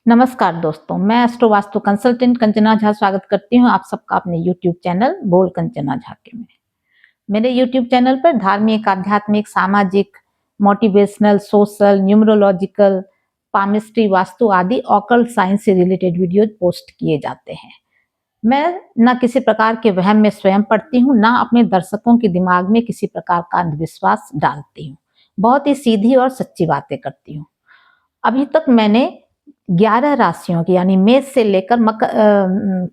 नमस्कार दोस्तों, मैं एस्ट्रो वास्तु कंसल्टेंट कंचना झा स्वागत करती हूँ आप सबका अपने यूट्यूब चैनल बोल कंचना झा के में। मेरे यूट्यूब चैनल पर धार्मिक, आध्यात्मिक, सामाजिक, motivational, social, numerological, palmistry, vastu आदि ऑकल्ट साइंस से रिलेटेड वीडियो पोस्ट किए जाते हैं। मैं न किसी प्रकार के वहम में स्वयं पड़ती हूँ, ना अपने दर्शकों के दिमाग में किसी प्रकार का अंधविश्वास डालती हूँ। बहुत ही सीधी और सच्ची बातें करती हूँ। अभी तक मैंने 11 राशियों की यानी मेष से लेकर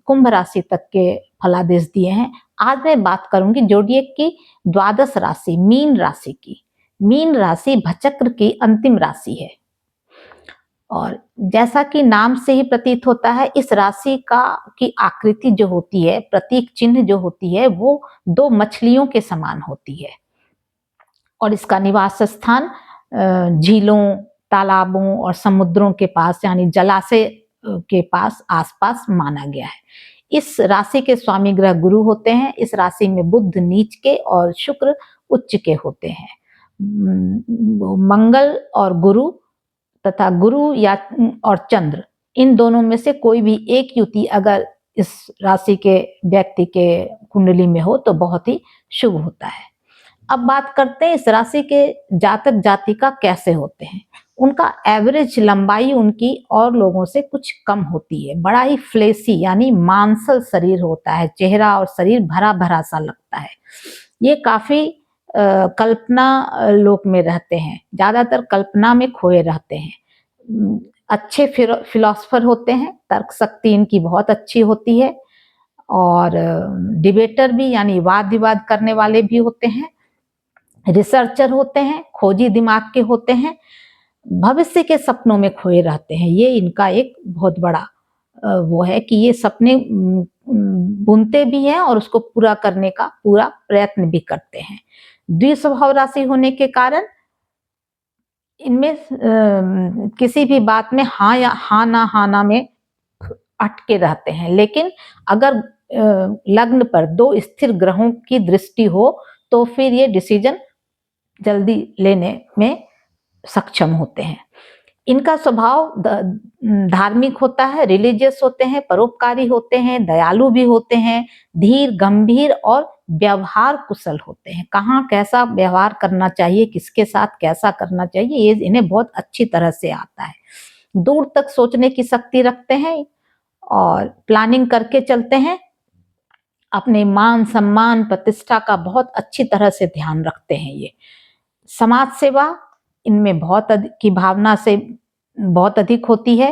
कुंभ राशि तक के फलादेश दिए हैं। आज मैं बात करूंगी जोडिएक की द्वादश राशि मीन राशि की। मीन राशि भचक्र की अंतिम राशि है और जैसा कि नाम से ही प्रतीत होता है, इस राशि का की आकृति जो होती है, प्रतीक चिन्ह जो होती है, वो दो मछलियों के समान होती है और इसका निवास स्थान झीलों, तालाबों और समुद्रों के पास यानी जलाशय के पास आसपास माना गया है। इस राशि के स्वामी ग्रह गुरु होते हैं। इस राशि में बुध नीच के और शुक्र उच्च के होते हैं। मंगल और गुरु तथा गुरु या और चंद्र, इन दोनों में से कोई भी एक युति अगर इस राशि के व्यक्ति के कुंडली में हो तो बहुत ही शुभ होता है। अब बात करते हैं इस राशि के जातक जातिका कैसे होते हैं। उनका एवरेज लंबाई उनकी और लोगों से कुछ कम होती है। बड़ा ही फ्लेसी यानी मांसल शरीर होता है। चेहरा और शरीर भरा भरा सा लगता है। ये काफी कल्पना लोक में रहते हैं, ज्यादातर कल्पना में खोए रहते हैं। अच्छे फिलोसफर होते हैं, तर्क शक्ति इनकी बहुत अच्छी होती है और डिबेटर भी यानी वाद विवाद करने वाले भी होते हैं। रिसर्चर होते हैं, खोजी दिमाग के होते हैं, भविष्य के सपनों में खोए रहते हैं। ये इनका एक बहुत बड़ा वो है कि ये सपने बुनते भी हैं और उसको पूरा करने का पूरा प्रयत्न भी करते हैं। द्विस्वभाव राशि होने के कारण इनमें किसी भी बात में हाँ या हाँ ना में अटके रहते हैं। लेकिन अगर लग्न पर दो स्थिर ग्रहों की दृष्टि हो तो फिर ये डिसीजन जल्दी लेने में सक्षम होते हैं। इनका स्वभाव धार्मिक होता है, रिलीजियस होते हैं, परोपकारी होते हैं, दयालु भी होते हैं, धीर, गंभीर और व्यवहार कुशल होते हैं। कहाँ कैसा व्यवहार करना चाहिए, किसके साथ कैसा करना चाहिए, ये इन्हें बहुत अच्छी तरह से आता है। दूर तक सोचने की शक्ति रखते हैं और प्लानिंग करके चलते हैं। अपने मान सम्मान प्रतिष्ठा का बहुत अच्छी तरह से ध्यान रखते हैं। ये समाज सेवा इनमें बहुत की भावना से बहुत अधिक होती है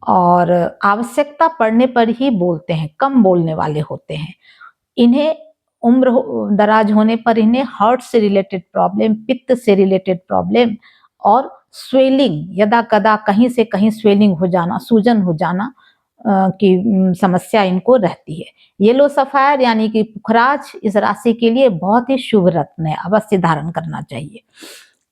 और आवश्यकता पड़ने पर ही बोलते हैं, कम बोलने वाले होते हैं। इन्हें उम्र दराज होने पर इन्हें हार्ट से रिलेटेड प्रॉब्लम, पित्त से रिलेटेड प्रॉब्लम और स्वेलिंग, यदा कदा कहीं से कहीं स्वेलिंग हो जाना, सूजन हो जाना की समस्या इनको रहती है। येलो सफायर यानी कि पुखराज इस राशि के लिए बहुत ही शुभ रत्न है, अवश्य धारण करना चाहिए।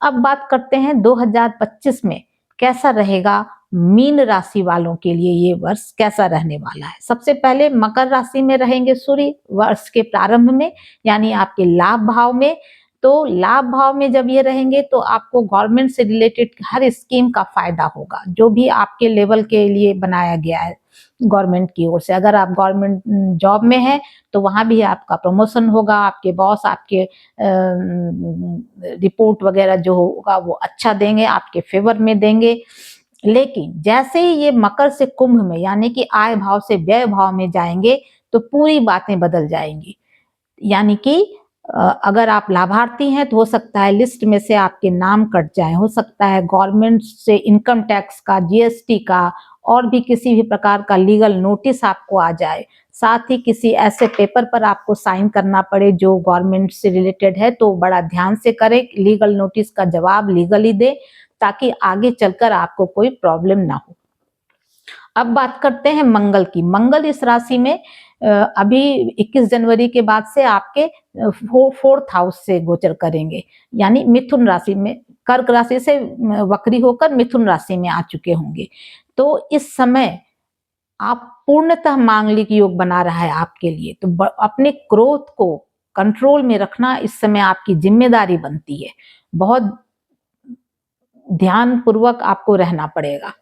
अब बात करते हैं 2025 में कैसा रहेगा मीन राशि वालों के लिए, ये वर्ष कैसा रहने वाला है। सबसे पहले मकर राशि में रहेंगे सूर्य वर्ष के प्रारंभ में यानी आपके लाभ भाव में। तो लाभ भाव में जब ये रहेंगे तो आपको गवर्नमेंट से रिलेटेड हर स्कीम का फायदा होगा, जो भी आपके लेवल के लिए बनाया गया है गवर्नमेंट की ओर से। अगर आप गवर्नमेंट जॉब में हैं तो वहां भी आपका प्रमोशन होगा, आपके बॉस आपके रिपोर्ट वगैरह जो होगा वो अच्छा देंगे, आपके फेवर में देंगे। लेकिन जैसे ही ये मकर से कुंभ में यानी कि आय भाव से व्यय भाव में जाएंगे तो पूरी बातें बदल जाएंगी। यानी कि अगर आप लाभार्थी हैं तो हो सकता है लिस्ट में से आपके नाम कट जाए, हो सकता है गवर्नमेंट से इनकम टैक्स का, जीएसटी का और भी किसी भी प्रकार का लीगल नोटिस आपको आ जाए। साथ ही किसी ऐसे पेपर पर आपको साइन करना पड़े जो गवर्नमेंट से रिलेटेड है, तो बड़ा ध्यान से करें, लीगल नोटिस का जवाब लीगली दे ताकि आगे चलकर आपको कोई प्रॉब्लम ना हो। अब बात करते हैं मंगल की। मंगल इस राशि में अभी 21 जनवरी के बाद से आपके 4th हाउस से गोचर करेंगे यानी मिथुन राशि में, कर्क राशि से वक्री होकर मिथुन राशि में आ चुके होंगे। तो इस समय आप पूर्णतः मांगलिक योग बना रहा है आपके लिए। तो अपने क्रोध को कंट्रोल में रखना इस समय आपकी जिम्मेदारी बनती है। बहुत ध्यान पूर्वक आपको रहना पड़ेगा।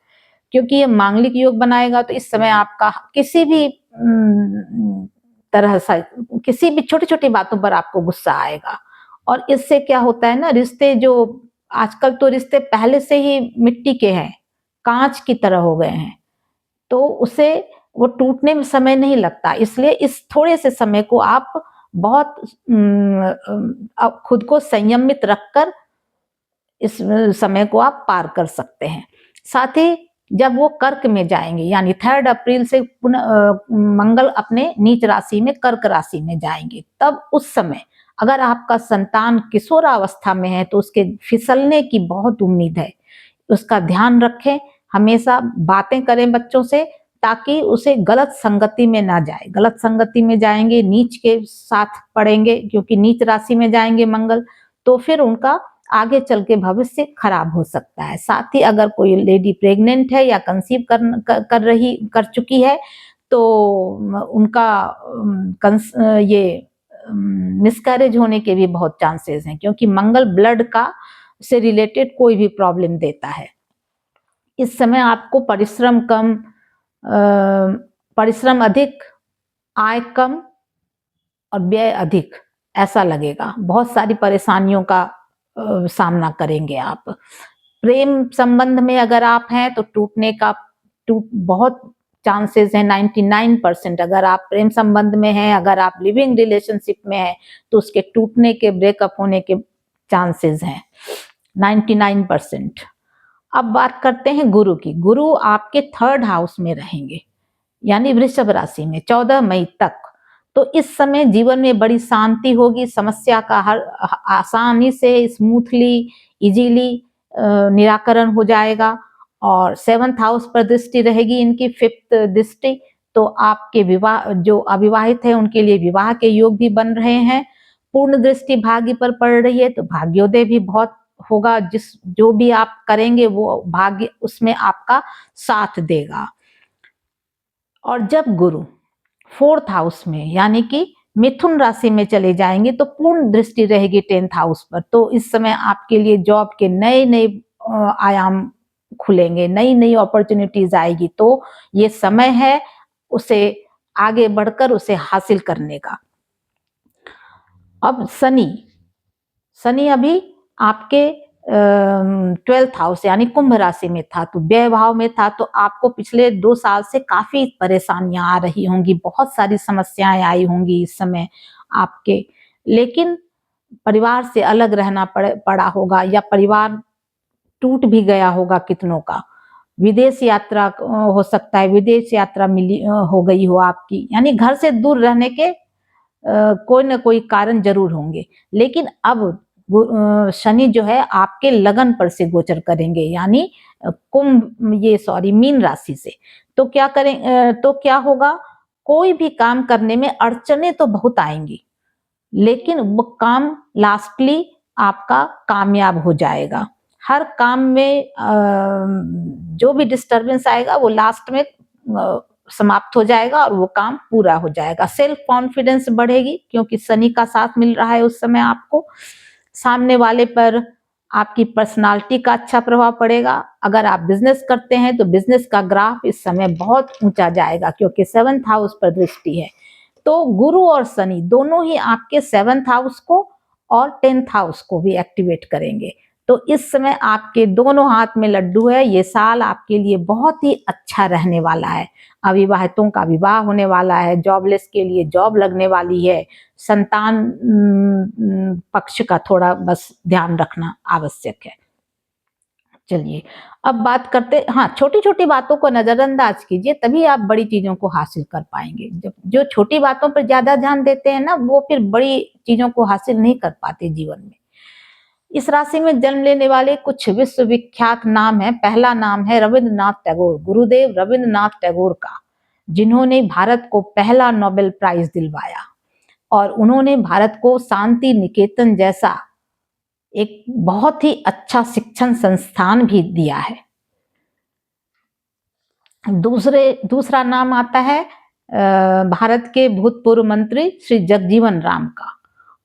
क्योंकि ये मांगलिक योग बनाएगा। तो इस समय आपका किसी भी तरह से किसी भी छोटी-छोटी बातों पर आपको गुस्सा आएगा, और इससे क्या होता है ना, रिश्ते जो आजकल तो रिश्ते पहले से ही मिट्टी के हैं, काँच की तरह हो गए हैं, तो उसे वो टूटने में समय नहीं लगता। इसलिए इस थोड़े से समय को आप बहुत खुद को संयमित रखकर इस समय को आप पार कर सकते हैं। साथ ही जब वो कर्क में जाएंगे, यानी 3 अप्रैल से मंगल अपने नीच राशि में कर्क राशि में जाएंगे, तब उस समय अगर आपका संतान किशोरावस्था में है तो उसके फिसलने की बहुत उम्मीद है। उसका ध्यान रखें, हमेशा बातें करें बच्चों से, ताकि उसे गलत संगति में ना जाए। गलत संगति में जाएंगे, नीच के साथ पड़ेंगे, क्योंकि नीच राशि में जाएंगे मंगल, तो फिर उनका आगे चल के भविष्य खराब हो सकता है। साथ ही अगर कोई लेडी प्रेग्नेंट है या कंसीव कर चुकी है, तो उनका ये मिसकैरेज होने के भी बहुत चांसेस हैं, क्योंकि मंगल ब्लड का से रिलेटेड कोई भी प्रॉब्लम देता है। इस समय आपको परिश्रम अधिक, आय कम और व्यय अधिक, ऐसा लगेगा। बहुत सारी परेशानियों का सामना करेंगे आप। प्रेम संबंध में अगर आप हैं तो बहुत चांसेस हैं, 99%। अगर आप प्रेम संबंध में हैं, अगर आप लिविंग रिलेशनशिप में हैं, तो उसके टूटने के, ब्रेकअप होने के चांसेस हैं 99%। अब बात करते हैं गुरु की। गुरु आपके 3rd हाउस में रहेंगे, यानी वृषभ राशि में 14 मई तक। तो इस समय जीवन में बड़ी शांति होगी, समस्या का हर आसानी से, स्मूथली, इजीली निराकरण हो जाएगा। और 7th हाउस पर दृष्टि रहेगी इनकी, 5th दृष्टि, तो आपके विवाह, जो अविवाहित है उनके लिए विवाह के योग भी बन रहे हैं। पूर्ण दृष्टि भाग्य पर पड़ रही है, तो भाग्योदय भी बहुत होगा। जो भी आप करेंगे वो भाग्य उसमें आपका साथ देगा। और जब गुरु 4th हाउस में, यानी कि मिथुन राशि में चले जाएंगे, तो पूर्ण दृष्टि रहेगी 10th हाउस पर। तो इस समय आपके लिए जॉब के नए नए आयाम खुलेंगे, नई नई अपॉर्चुनिटीज आएगी। तो ये समय है उसे आगे बढ़कर उसे हासिल करने का। अब शनि अभी आपके 12th हाउस यानी कुंभ राशि में था, तो व्यय भाव में था। तो आपको पिछले 2 साल से काफी परेशानियां आ रही होंगी, बहुत सारी समस्याएं आई होंगी इस समय आपके। लेकिन परिवार से अलग रहना पड़ा होगा, या परिवार टूट भी गया होगा कितनों का। विदेश यात्रा हो सकता है, विदेश यात्रा मिली हो गई हो आपकी, यानी घर से दूर रहने के कोई ना कोई कारण जरूर होंगे। लेकिन अब शनि जो है आपके लगन पर से गोचर करेंगे, यानी मीन राशि से। तो क्या होगा, कोई भी काम करने में अड़चने तो बहुत आएंगी, लेकिन वो काम लास्टली आपका कामयाब हो जाएगा। हर काम में जो भी डिस्टरबेंस आएगा वो लास्ट में समाप्त हो जाएगा और वो काम पूरा हो जाएगा। सेल्फ कॉन्फिडेंस बढ़ेगी, क्योंकि शनि का साथ मिल रहा है उस समय आपको। सामने वाले पर आपकी पर्सनालिटी का अच्छा प्रभाव पड़ेगा। अगर आप बिजनेस करते हैं तो बिजनेस का ग्राफ इस समय बहुत ऊंचा जाएगा, क्योंकि 7th हाउस पर दृष्टि है। तो गुरु और शनि दोनों ही आपके 7th हाउस को और 10th हाउस को भी एक्टिवेट करेंगे। तो इस समय आपके दोनों हाथ में लड्डू है। ये साल आपके लिए बहुत ही अच्छा रहने वाला है। अविवाहितों का विवाह होने वाला है, जॉबलेस के लिए जॉब लगने वाली है। संतान पक्ष का थोड़ा बस ध्यान रखना आवश्यक है। चलिए अब बात करते, हाँ, छोटी छोटी बातों को नजरअंदाज कीजिए, तभी आप बड़ी चीजों को हासिल कर पाएंगे। जो छोटी बातों पर ज्यादा ध्यान देते हैं ना, वो फिर बड़ी चीजों को हासिल नहीं कर पाते जीवन में। इस राशि में जन्म लेने वाले कुछ विश्वविख्यात नाम है। पहला नाम है रविंद्रनाथ टैगोर, गुरुदेव रविंद्रनाथ टैगोर का, जिन्होंने भारत को पहला नोबेल प्राइज दिलवाया। और उन्होंने भारत को शांति निकेतन जैसा एक बहुत ही अच्छा शिक्षण संस्थान भी दिया है। दूसरा नाम आता है भारत के भूतपूर्व मंत्री श्री जगजीवन राम का।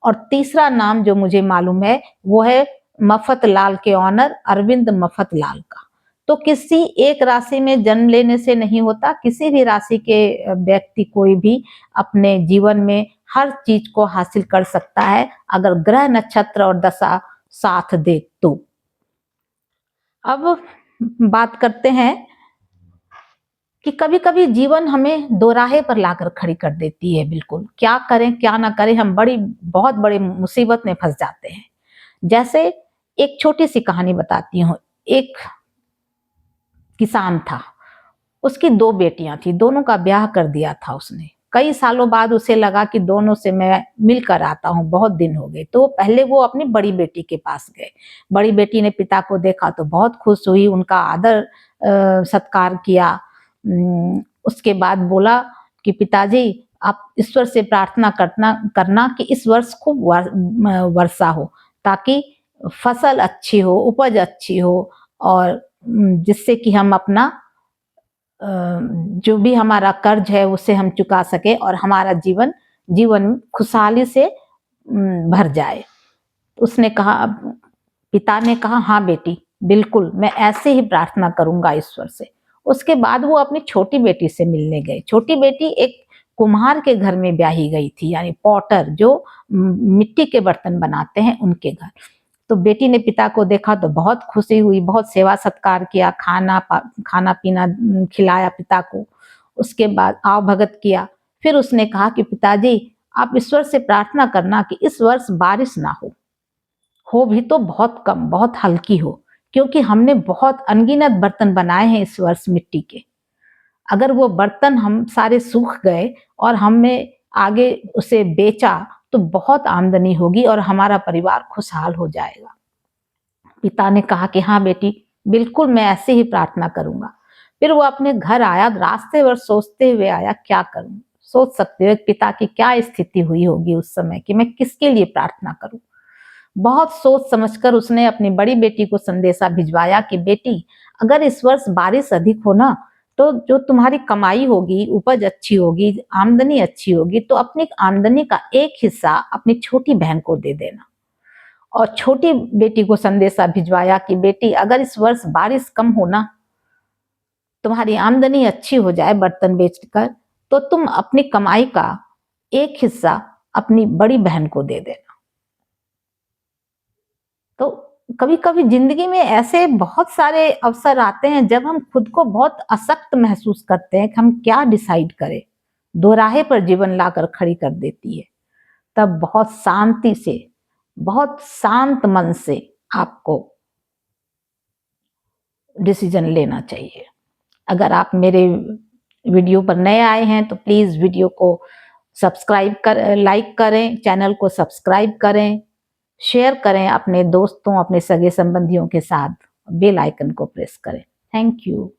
और तीसरा नाम जो मुझे मालूम है वो है मफत लाल के ऑनर अरविंद मफत लाल का। तो किसी एक राशि में जन्म लेने से नहीं होता, किसी भी राशि के व्यक्ति कोई भी अपने जीवन में हर चीज को हासिल कर सकता है अगर ग्रह नक्षत्र और दशा साथ दे तो। अब बात करते हैं कि कभी-कभी जीवन हमें दोराहे पर लाकर खड़ी कर देती है। बिल्कुल क्या करें क्या ना करें, हम बहुत बड़ी मुसीबत में फंस जाते हैं। जैसे एक छोटी सी कहानी बताती हूँ। एक किसान था, उसकी 2 बेटियां थी, दोनों का ब्याह कर दिया था उसने। कई सालों बाद उसे लगा कि दोनों से मैं मिलकर आता हूँ, बहुत दिन हो गए। तो पहले वो अपनी बड़ी बेटी के पास गए। बड़ी बेटी ने पिता को देखा तो बहुत खुश हुई, उनका आदर सत्कार किया। उसके बाद बोला कि पिताजी आप ईश्वर से प्रार्थना करना कि इस वर्ष खूब वर्षा हो, ताकि फसल अच्छी हो, उपज अच्छी हो, और जिससे कि हम अपना जो भी हमारा कर्ज है उसे हम चुका सके और हमारा जीवन खुशहाली से भर जाए। उसने कहा, पिता ने कहा, हाँ बेटी, बिल्कुल मैं ऐसे ही प्रार्थना करूंगा ईश्वर से। उसके बाद वो अपनी छोटी बेटी से मिलने गए। छोटी बेटी एक कुम्हार के घर में ब्याही गई थी, यानी पॉटर, जो मिट्टी के बर्तन बनाते हैं, उनके घर। तो बेटी ने पिता को देखा तो बहुत खुशी हुई, बहुत सेवा सत्कार किया, खाना पीना खिलाया पिता को। उसके बाद आव भगत किया। फिर उसने कहा कि पिताजी आप ईश्वर से प्रार्थना करना कि इस वर्ष बारिश ना हो भी तो बहुत कम, बहुत हल्की हो, क्योंकि हमने बहुत अनगिनत बर्तन बनाए हैं इस वर्ष मिट्टी के। अगर वो बर्तन हम सारे सूख गए और हमने आगे उसे बेचा तो बहुत आमदनी होगी और हमारा परिवार खुशहाल हो जाएगा। पिता ने कहा कि हाँ बेटी, बिल्कुल मैं ऐसे ही प्रार्थना करूंगा। फिर वो अपने घर आया, रास्ते भर सोचते हुए आया क्या करूं। सोच सकते हो एक पिता की क्या स्थिति हुई होगी उस समय कि मैं किसके लिए प्रार्थना करूं। बहुत सोच समझकर उसने अपनी बड़ी बेटी को संदेशा भिजवाया कि बेटी, अगर इस वर्ष बारिश अधिक हो ना, तो जो तुम्हारी कमाई होगी, उपज अच्छी होगी, आमदनी अच्छी होगी, तो अपनी आमदनी का एक हिस्सा अपनी छोटी बहन को दे देना। और छोटी बेटी को संदेशा भिजवाया कि बेटी, अगर इस वर्ष बारिश कम हो ना, तुम्हारी आमदनी अच्छी हो जाए बर्तन बेचकर, तो तुम अपनी कमाई का एक हिस्सा अपनी बड़ी बहन को दे देना। तो कभी कभी जिंदगी में ऐसे बहुत सारे अवसर आते हैं जब हम खुद को बहुत अशक्त महसूस करते हैं कि हम क्या डिसाइड करें। दोराहे पर जीवन लाकर खड़ी कर देती है। तब बहुत शांति से, बहुत शांत मन से आपको डिसीजन लेना चाहिए। अगर आप मेरे वीडियो पर नए आए हैं तो प्लीज वीडियो को लाइक करें, चैनल को सब्सक्राइब करें, शेयर करें अपने दोस्तों, अपने सगे संबंधियों के साथ, बेल आइकन को प्रेस करें। Thank you.